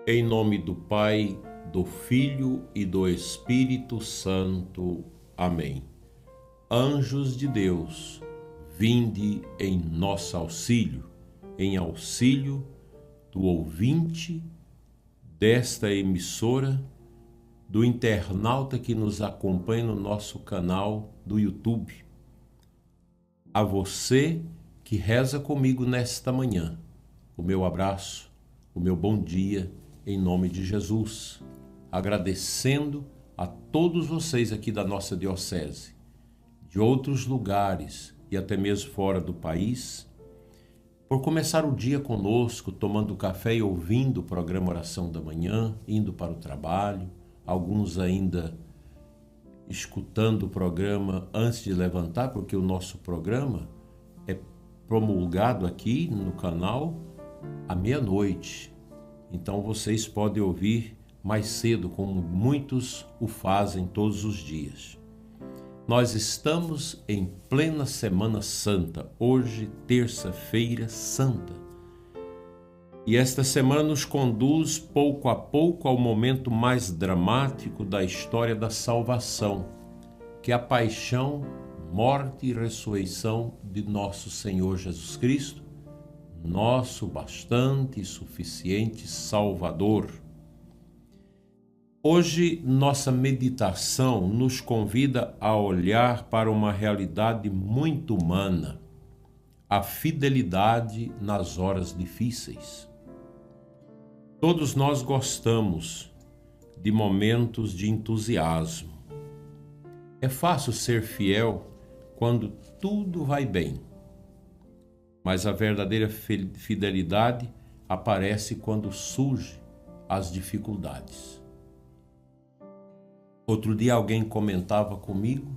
Em nome do Pai, do Filho e do Espírito Santo. Amém. Anjos de Deus, vinde em nosso auxílio, em auxílio do ouvinte desta emissora, do internauta que nos acompanha no nosso canal do YouTube. A você que reza comigo nesta manhã, o meu abraço, o meu bom dia, em nome de Jesus, agradecendo a todos vocês aqui da nossa diocese, de outros lugares e até mesmo fora do país, por começar o dia conosco, tomando café e ouvindo o programa Oração da Manhã, indo para o trabalho, alguns ainda escutando o programa antes de levantar, porque o nosso programa é promulgado aqui no canal à meia-noite. Então vocês podem ouvir mais cedo, como muitos o fazem todos os dias. Nós estamos em plena Semana Santa, hoje, terça-feira santa. E esta semana nos conduz pouco a pouco ao momento mais dramático da história da salvação, que é a paixão, morte e ressurreição de nosso Senhor Jesus Cristo, nosso bastante e suficiente Salvador. Hoje, nossa meditação nos convida a olhar para uma realidade muito humana, a fidelidade nas horas difíceis. Todos nós gostamos de momentos de entusiasmo. É fácil ser fiel quando tudo vai bem. Mas a verdadeira fidelidade aparece quando surgem as dificuldades. Outro dia alguém comentava comigo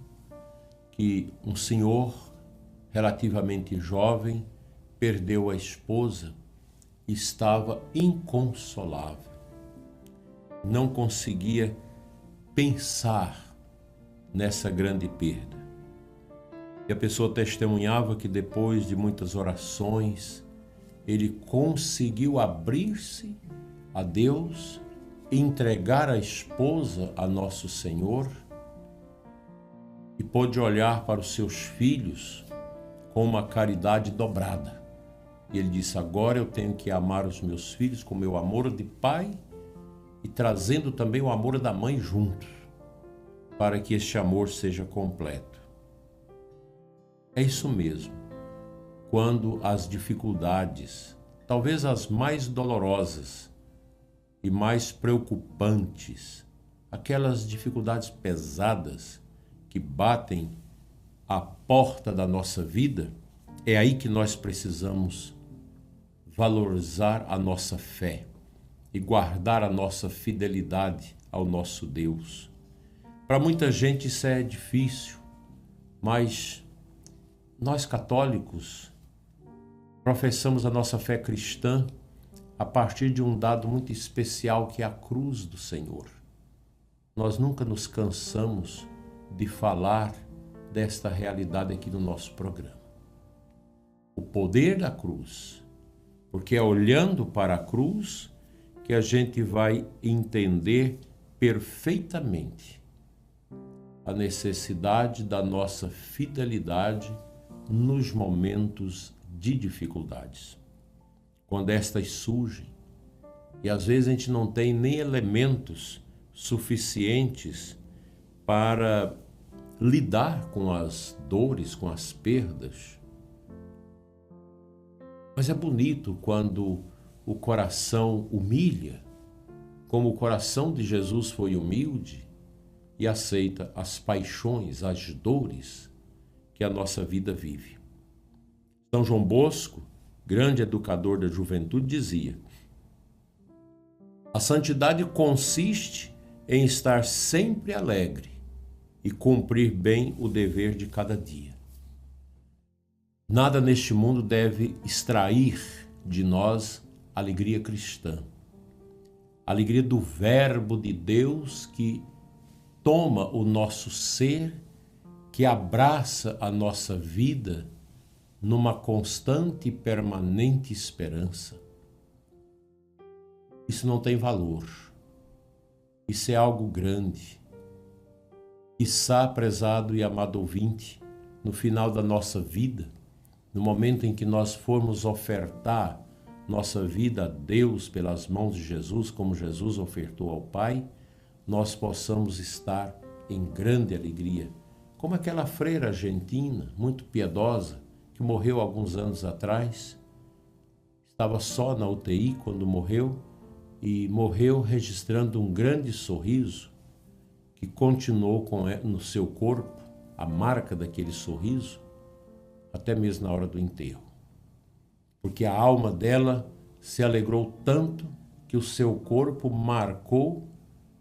que um senhor relativamente jovem perdeu a esposa e estava inconsolável. Não conseguia pensar nessa grande perda. E a pessoa testemunhava que depois de muitas orações, ele conseguiu abrir-se a Deus, entregar a esposa a Nosso Senhor e pôde olhar para os seus filhos com uma caridade dobrada. E ele disse: agora eu tenho que amar os meus filhos com o meu amor de pai e trazendo também o amor da mãe junto, para que este amor seja completo. É isso mesmo. Quando as dificuldades, talvez as mais dolorosas e mais preocupantes, aquelas dificuldades pesadas que batem à porta da nossa vida, é aí que nós precisamos valorizar a nossa fé e guardar a nossa fidelidade ao nosso Deus. Para muita gente isso é difícil, mas nós católicos professamos a nossa fé cristã a partir de um dado muito especial que é a cruz do Senhor. Nós nunca nos cansamos de falar desta realidade aqui no nosso programa. O poder da cruz, porque é olhando para a cruz que a gente vai entender perfeitamente a necessidade da nossa fidelidade nos momentos de dificuldades. Quando estas surgem, e às vezes a gente não tem nem elementos suficientes para lidar com as dores, com as perdas. Mas é bonito quando o coração humilha, como o coração de Jesus foi humilde e aceita as paixões, as dores que a nossa vida vive. São João Bosco, grande educador da juventude, dizia: a santidade consiste em estar sempre alegre e cumprir bem o dever de cada dia. Nada neste mundo deve extrair de nós a alegria cristã, a alegria do Verbo de Deus que toma o nosso ser, que abraça a nossa vida numa constante e permanente esperança. isso não tem valor. Isso é algo grande. Quiçá, prezado e amado ouvinte, no final da nossa vida, no momento em que nós formos ofertar nossa vida a Deus pelas mãos de Jesus, como Jesus ofertou ao Pai, nós possamos estar em grande alegria, como aquela freira argentina, muito piedosa, que morreu alguns anos atrás, estava só na UTI quando morreu, e morreu registrando um grande sorriso, que continuou no seu corpo, a marca daquele sorriso, até mesmo na hora do enterro. Porque a alma dela se alegrou tanto que o seu corpo marcou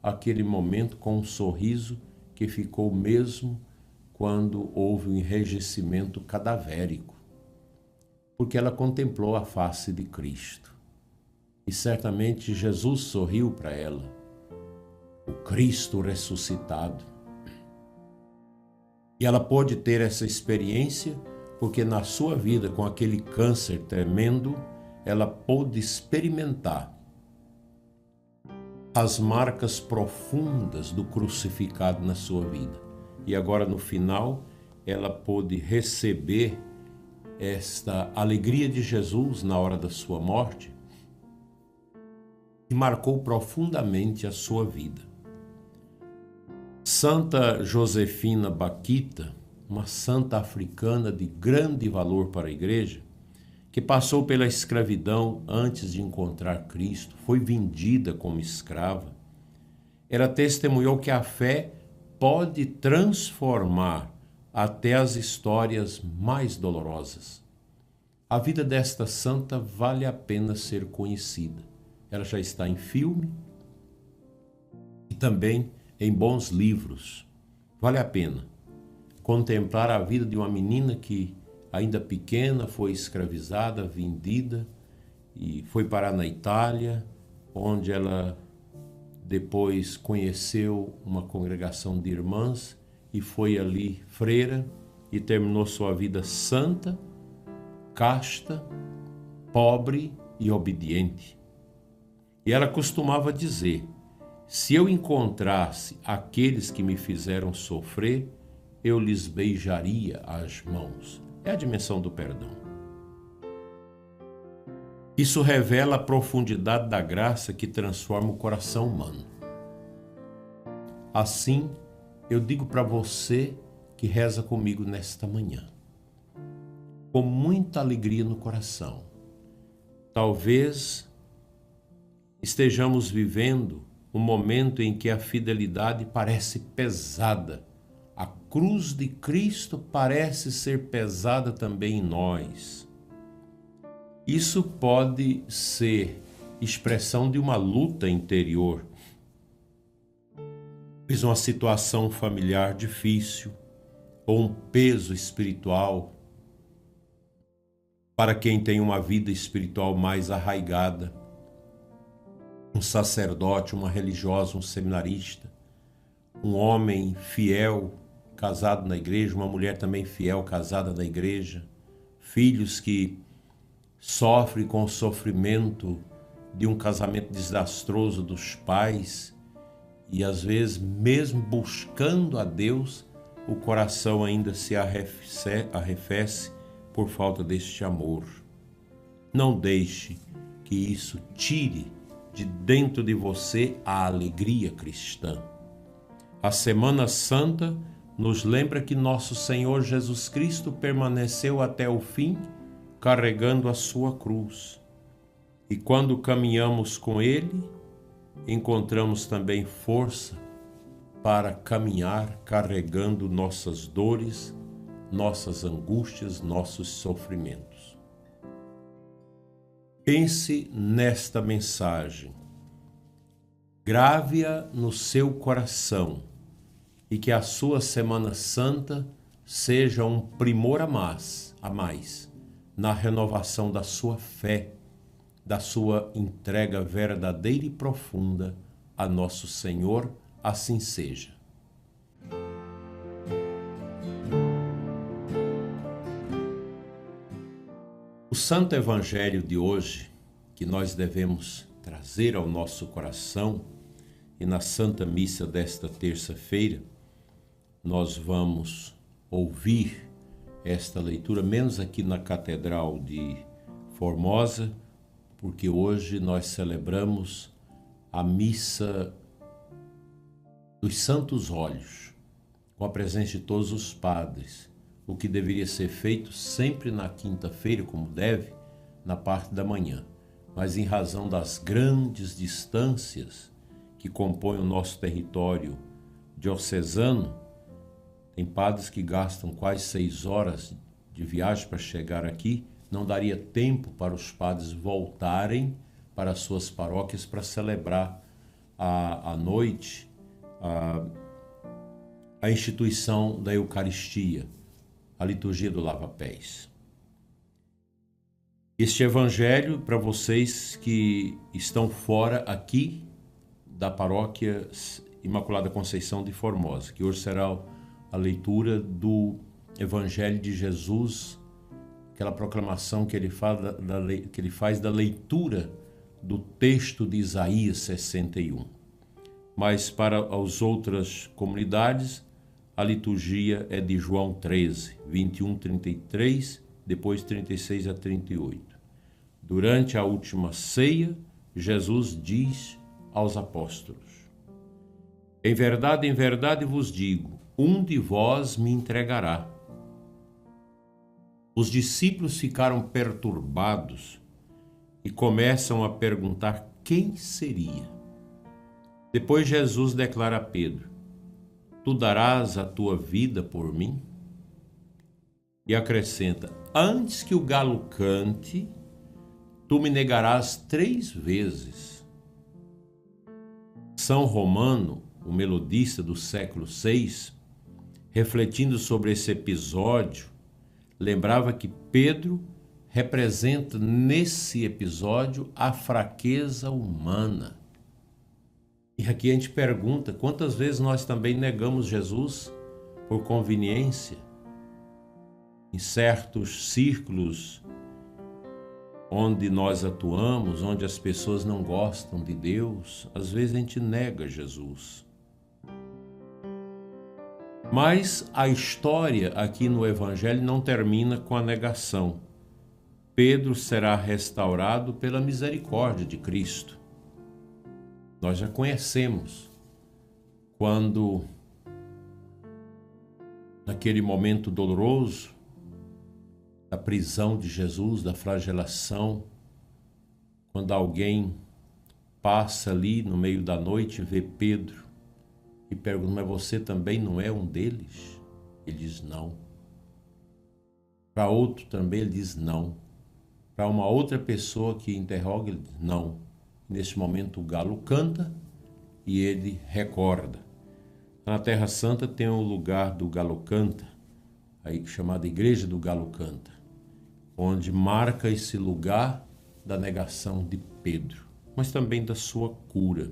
aquele momento com um sorriso que ficou mesmo quando houve um enrijecimento cadavérico. Porque ela contemplou a face de Cristo. E certamente Jesus sorriu para ela, o Cristo ressuscitado. E ela pôde ter essa experiência porque na sua vida, com aquele câncer tremendo, ela pôde experimentar as marcas profundas do crucificado na sua vida. E agora, no final, ela pôde receber esta alegria de Jesus na hora da sua morte, que marcou profundamente a sua vida. Santa Josefina Bakhita, uma santa africana de grande valor para a igreja, que passou pela escravidão antes de encontrar Cristo, foi vendida como escrava. Ela testemunhou que a fé pode transformar até as histórias mais dolorosas. A vida desta santa vale a pena ser conhecida. Ela já está em filme e também em bons livros. Vale a pena contemplar a vida de uma menina que, ainda pequena, foi escravizada, vendida e foi parar na Itália, onde ela depois conheceu uma congregação de irmãs e foi ali freira e terminou sua vida santa, casta, pobre e obediente. E ela costumava dizer: se eu encontrasse aqueles que me fizeram sofrer, eu lhes beijaria as mãos. É a dimensão do perdão. Isso revela a profundidade da graça que transforma o coração humano. Assim, eu digo para você que reza comigo nesta manhã, com muita alegria no coração. Talvez estejamos vivendo um momento em que a fidelidade parece pesada. A cruz de Cristo parece ser pesada também em nós. Isso pode ser expressão de uma luta interior, talvez uma situação familiar difícil ou um peso espiritual para quem tem uma vida espiritual mais arraigada, um sacerdote, uma religiosa, um seminarista, um homem fiel casado na igreja, uma mulher também fiel casada na igreja, filhos que sofrem com o sofrimento de um casamento desastroso dos pais e às vezes mesmo buscando a Deus, o coração ainda se arrefece por falta deste amor. Não deixe que isso tire de dentro de você a alegria cristã. A Semana Santa nos lembra que nosso Senhor Jesus Cristo permaneceu até o fim carregando a sua cruz. E quando caminhamos com Ele, encontramos também força para caminhar carregando nossas dores, nossas angústias, nossos sofrimentos. Pense nesta mensagem, grave-a no seu coração e que a sua Semana Santa seja um primor a mais na renovação da sua fé, da sua entrega verdadeira e profunda a nosso Senhor, assim seja. O Santo Evangelho de hoje, que nós devemos trazer ao nosso coração. E na Santa Missa desta terça-feira, nós vamos ouvir esta leitura, menos aqui na Catedral de Formosa, porque hoje nós celebramos a Missa dos Santos Óleos, com a presença de todos os padres, o que deveria ser feito sempre na quinta-feira, como deve, na parte da manhã. Mas em razão das grandes distâncias que compõem o nosso território diocesano, tem padres que gastam quase 6 horas de viagem para chegar aqui, não daria tempo para os padres voltarem para as suas paróquias para celebrar à noite a instituição da Eucaristia, a liturgia do lava-pés. Este evangelho, para vocês que estão fora aqui da paróquia Imaculada Conceição de Formosa, que hoje será a leitura do Evangelho de Jesus, aquela proclamação que ele faz da leitura do texto de Isaías 61. Mas para as outras comunidades, a liturgia é de João 13, 21, 33, depois 36 a 38. Durante a última ceia, Jesus diz aos apóstolos: em verdade vos digo, um de vós me entregará. Os discípulos ficaram perturbados e começam a perguntar quem seria. Depois Jesus declara a Pedro: tu darás a tua vida por mim? E acrescenta: antes que o galo cante, tu me negarás 3 vezes. São Romano, o melodista do século VI, refletindo sobre esse episódio, lembrava que Pedro representa nesse episódio a fraqueza humana. E aqui a gente pergunta, quantas vezes nós também negamos Jesus por conveniência? Em certos círculos onde nós atuamos, onde as pessoas não gostam de Deus, às vezes a gente nega Jesus. Mas a história aqui no Evangelho não termina com a negação. Pedro será restaurado pela misericórdia de Cristo. Nós já conhecemos quando, naquele momento doloroso, da prisão de Jesus, da flagelação, quando alguém passa ali no meio da noite e vê Pedro e pergunta: mas você também não é um deles? Ele diz não. Para outro também ele diz não. Para uma outra pessoa que interroga, ele diz não. Nesse momento o galo canta e ele recorda. Na Terra Santa tem o lugar do Galo Canta, aí chamada Igreja do Galo Canta, onde marca esse lugar da negação de Pedro, mas também da sua cura.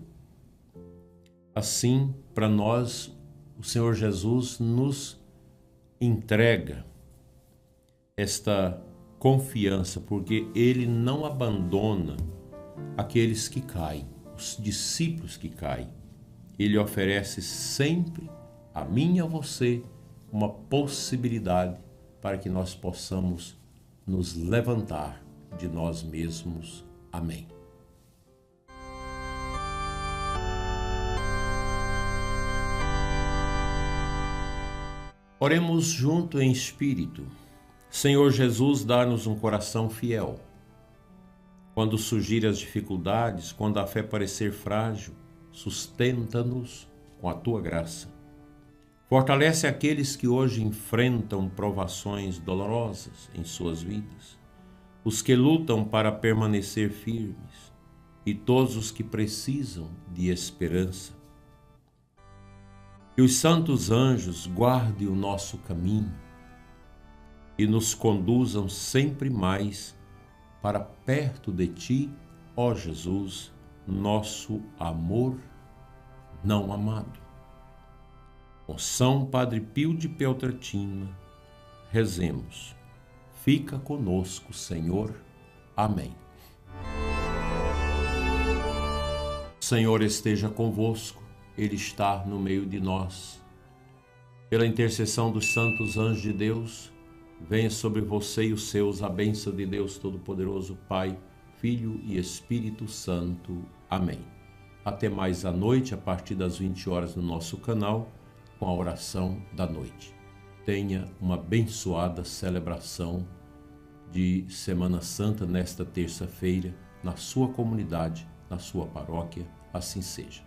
Assim, para nós, o Senhor Jesus nos entrega esta confiança, porque Ele não abandona aqueles que caem, os discípulos que caem. Ele oferece sempre a mim e a você uma possibilidade para que nós possamos nos levantar de nós mesmos. Amém. Oremos junto em espírito. Senhor Jesus, dá-nos um coração fiel. Quando surgirem as dificuldades, quando a fé parecer frágil, sustenta-nos com a tua graça. Fortalece aqueles que hoje enfrentam provações dolorosas em suas vidas, os que lutam para permanecer firmes e todos os que precisam de esperança. Que os santos anjos guardem o nosso caminho e nos conduzam sempre mais para perto de Ti, ó Jesus, nosso amor não amado. Com São Padre Pio de Peltrautina, rezemos. Fica conosco, Senhor. Amém. Senhor esteja convosco, Ele está no meio de nós. Pela intercessão dos santos anjos de Deus, venha sobre você e os seus a bênção de Deus Todo-Poderoso, Pai, Filho e Espírito Santo. Amém. Até mais à noite, a partir das 20 horas no nosso canal, com a oração da noite. Tenha uma abençoada celebração de Semana Santa nesta terça-feira, na sua comunidade, na sua paróquia, assim seja.